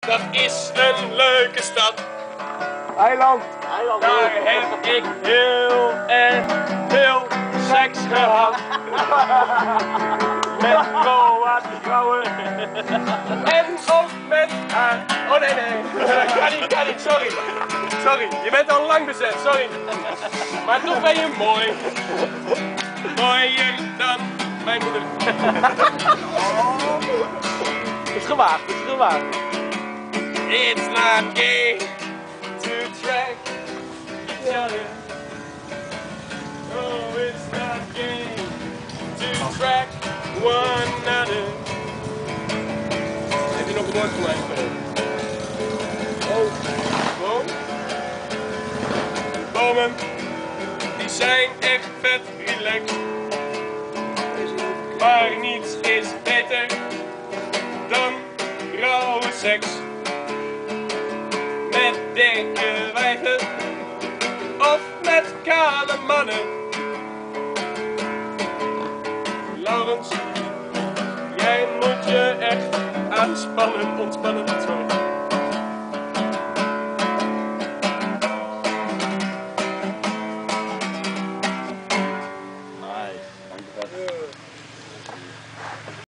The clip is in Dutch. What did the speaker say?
Dat is een leuke stad. Eiland. Daar heb ik heel erg veel seks gehad. Met Kroatische vrouwen. En ook met haar. Oh nee, kan niet, sorry. Sorry, je bent al lang bezet, sorry. Maar toch ben je mooi. Mooier dan mijn moeder. Het is gewaagd, het is gewaagd. It's not gay to track each other. Oh, it's not gay to track one another. Heb je nog een woord voor mij spelen? Oh, boom. Bomen, die zijn echt vet relaxed. Maar niets is beter dan rauwe seks. Met dikke wijven of met kale mannen. Laurens, jij moet je echt aanspannen, ontspannen, sorry.